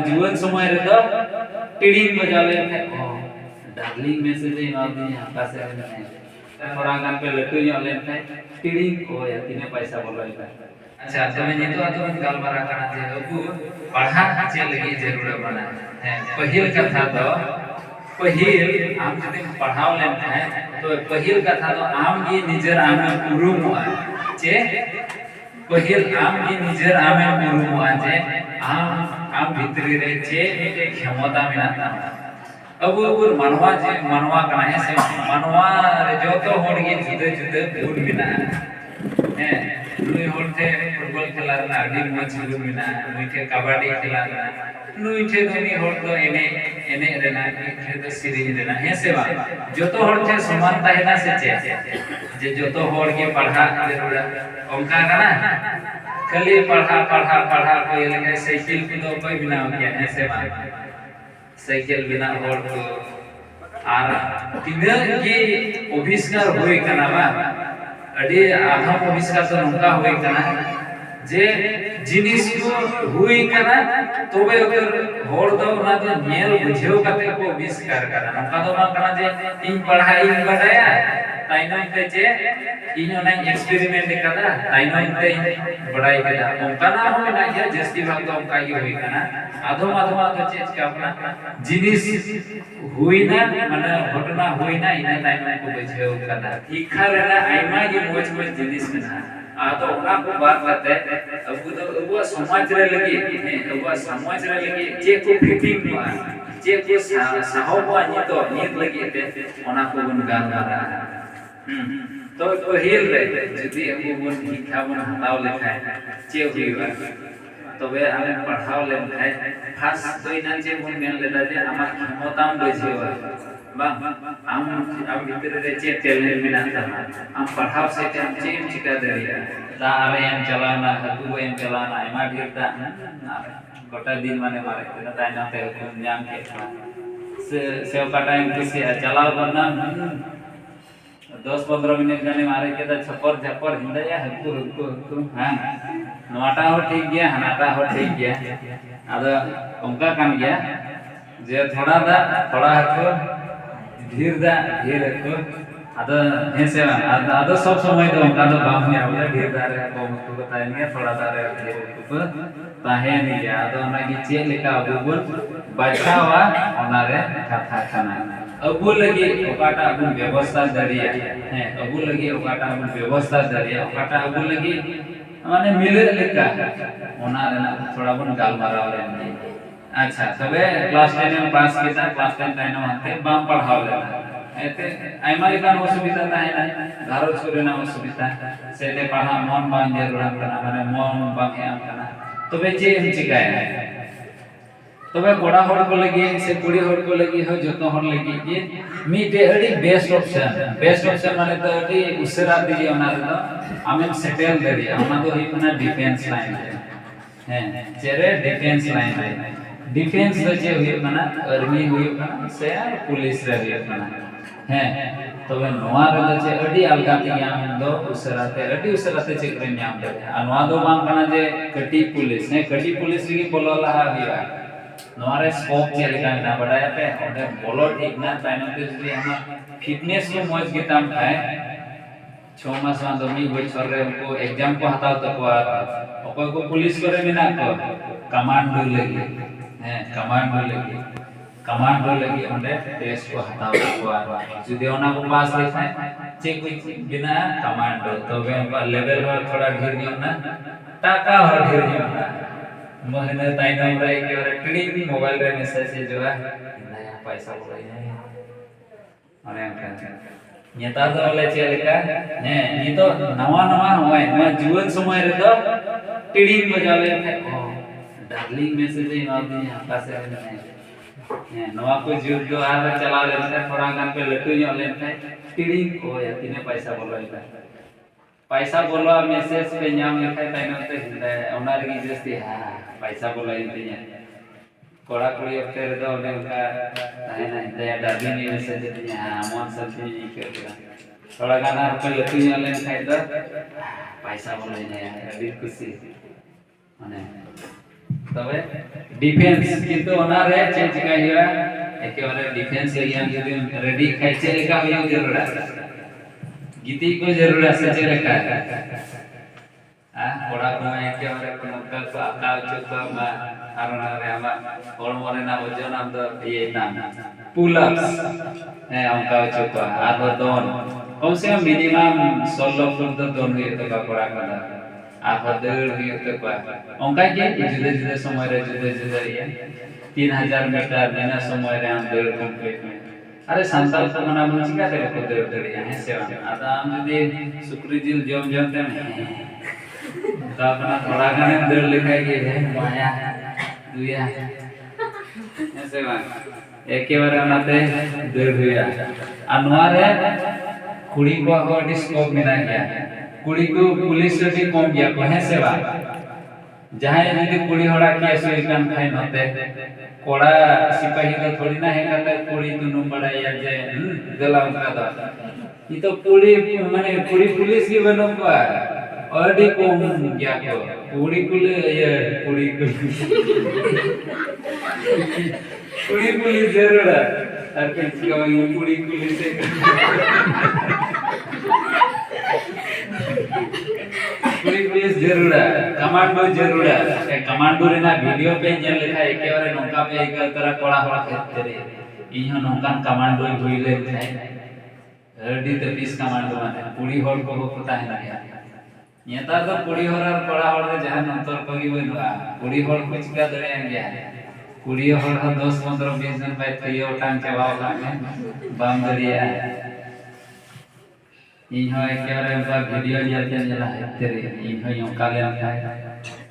जुवन समय रे तो टिड़िंग बजा ले डार्लिंग मैसेज एमा दी हका से थोड़ा गान पे लटू ᱧᱚᱜ ᱞᱮᱱ ᱠᱷᱟᱡ टिड़िंग को या तिने पैसा बोलो अच्छा तबे नितो तो गलमारा कना जे अबु पढ़ा चे लगी जरूर बना है पहिल कथा तो पहिल आम जदि पढ़ाव लेन है तो पहिल कथा तो आम गी निजर आमे उरुमुआ चे पहिल आम गी निजर आमे उरुमुआ जे आम भितरी रे चे मिटे क्षमता मेनाता अब मनवा जे मनवा कना है से मनवा रे जो तो होड़ गे जुदे जुदे गुण बिना है नुई होते फुटबॉल खेला ना अडी मच गुण बिना नुई के कबड्डी खेला ना नुई थे धनी होड़ तो एने एने रेना थे तो सीरीज रेना है से बा जो तो होड़ थे समानता है ना से चे जे जो तो होड़ के पढ़ा जरूर ओंका कना खाली पढ़ा पढ़ा पढ़ा कोई लगे साइकिल को तो कोई बिना हो गया है से बा साइकिल बिना होड़ को आर तिना के अविष्कार होय कना बा अडी आधम अविष्कार तो नंका होय कना जे जिनिस को हुई कना तोबे अगर होड़ दो ना तो नेल बुझेव कते को अविष्कार करा नंका दो बा कना जे इन पढ़ाई बडाया ताइनम ते जे इनो ना एक्सपेरिमेंट करा ताइनम ते बडाई करा ओंका ना होय ना जे जस्ती भाग तो ओंका ही होय कना आधम आधम तो चीज का अपना जिनिस हुई ना माने घटना हुई ना इना ताइनम को बुझेव करा इखा रेना आइमा के मोज मोज जिनिस में तो ओना को बात करते अब तो अब समाज रे लगी अब समाज रे लगी जे को फिटिंग हुआ जे को साहो नि तो नित लगी ते ओना को गुण गान मारा तो पहिल रे जदी अब गुण शिक्षा बन हताव लेखाय जे हुईबा तबे आले पढ़ाव लेन खाय खास दोइना जे गुण मेन लेदा जे आमा क्षमताम बजेवा bang am भीतर रे चे टैलेंट मेना था am पढ़ाव से हम चे चिका दरिया दा आरे हम चलाना हकु हम चलाना एमा ढेरता गोटा दिन माने मारे तना ताइना ते न्याम के से का टाइम किसी चलाव करना 10-15 मिनट गाने मारे के ता छपर छपर हिंदया हकु हां नोटा हो ठीक गया हनाटा हो ठीक गया आदा उनका कान गया जे थोड़ा हकु धीर हकु आदा हेसे आदा सब समय तो उनका तो बाम में आवे धीर रे को मत बताएंगे थोड़ा रे धीर को ताहे नहीं गया आदा ना की चे लेका अबुन बचावा ओनारे कथा खाना अबु लगी ओकाटा अबु व्यवस्था दरिया है अबु लगी ओकाटा अबु व्यवस्था दरिया ओकाटा अबु लगी माने मिले लेका ओनारे ना थोड़ा बन गाल मारा रे अच्छा तबे क्लास 10 में पास किया क्लास 10 टाइम हते बाम पढ़ाव लेना एते आइमा लेकान असुविधा ताहे ना घरो छोरे ना असुविधा सेते पढ़ा मन बांग जरूर करना माने मन बांग हम करना तबे जे हम चिकाय तबे कोड़ा होड़ को लगी से कुड़ी होड़ को लगी हो जतो होड़ लगी जे मीटे अडी बेस्ट ऑप्शन माने तो अडी उसरा दिली ओना तो आमेन सेटल दरिया ओना तो ही ना डिफेंस लाइन है चेरे डिफेंस लाइन है डिफेंस तो जे हुई माना आर्मी हुई माना से पुलिस रे हुई माना है तबे नोआ रे तो जे अडी अलगाती याम दो उसराते अडी उसराते चे करे न्याम दे अनवा दो बांग कना जे कटी पुलिस री बोलो लहा हुआ नोरे स्कोप चे लेका ना बडाया पे ओडे बोलो ठीक ना ताइनो ते जदी हम फिटनेस को मौज के ताम खाए 6 मास मा दमी बछर रे उनको एग्जाम को हताव तक ओको को पुलिस करे बिना को कमांडो लगी है कमांडो लगी ओंडे टेस्ट को हताव को जदी ओना को पास लेखाय चेक बिना कमांडो तो वे लेवल हो थोड़ा ढेर दियो ना टाका हो ढेर दियो ना महीने ताइनो रे के टिड़ी मोबाइल रे मैसेज जो है नया पैसा बोलाई है अरे नेता तो वाले चेलका ने नी तो नवा होय मा जीवन समय रे तो टिड़ी बजा ले डार्लिंग मैसेज एमा दी हका से ने नवा को जुग जो आर चला ले थोड़ा गान पे लटू ᱧᱚᱜ लेन थे टिड़ी को या तिने पैसा बोलो मैसेज पे नाम लिखा ताइनो ते हिंदा ओना रे जस्ती पैसा बोलो इंतिया कोड़ा कोड़ी अफते रे दो उनका ताइना हिंदा डार्लिंग मैसेज दिया मन सती के थोड़ा गाना पे लटू ᱧᱚᱜ लेन खाय तो पैसा बोलो ने अभी खुशी माने तबे डिफेंस किंतु ओनारे चे चिका हुआ एकेबारे डिफेंस एरिया जदि रेडी खाइ चे लेका हुई जरूर गीति को जरूर से चे लेका कोड़ा को एकेबारे कोनका को आका चुका मा आरोना रे आमा होड़मो रेना ओजन आम दो ये नाम पुल अप्स अंका चुका आरो दोन कम से कम मिनिमम 16 फुट दोन हुई तो कोड़ा का आधा दौड़ हुई तो अंका के जुदे जुदे समय रे जुदे जुदे ये 3000 मीटर बिना समय रे हम दौड़ कंप्लीट में अरे संताल को मना मन चिका दे को दौड़ दौड़ है से आदा हम जदि सुक्री जिल जम जम ते तो अपना थोड़ा गाने दौड़ लिखाई के है माया दुया ऐसे बात एकेबारे अनाते दौड़ हुआ अनवारे कुड़ी को अगर स्कोप मिला गया कुड़ी को पुलिस से कम गया को है सेवा जहां यदि कुड़ी होड़ा केस हुई कान फाइन होते कोड़ा सिपाही तो थोड़ी ना है कहता कुड़ी तुनु बड़ा या जे गला उनका दा ये तो कुड़ी माने कुड़ी पुलिस की बनो को अडी को गया को कुड़ी कुल ये कुड़ी पुलिस जरूर है और किसी का कुड़ी पुलिस से पुलिस जरूर है कमांडो जरूर है कमांडो रे ना वीडियो पे जेल लिखा है एकेबारे नौका पे एक तरह कोड़ा होड़ा खेते रे इहो नौकान कमांडो होइले है रेडी ते पीस कमांडो माने पुड़ी होड़ को पता है ना नेता तो पुड़ी होड़ और कोड़ा होड़ रे जहां अंतर कगी बनुआ पुड़ी होड़ कुछ का दरे गया पुड़ी होड़ 10 15 20 जन भाई थइयो टांग चबाव लागे बाम दरिया इहो एकेबारे उनका वीडियो जलते जला हेते रे इहो यो काले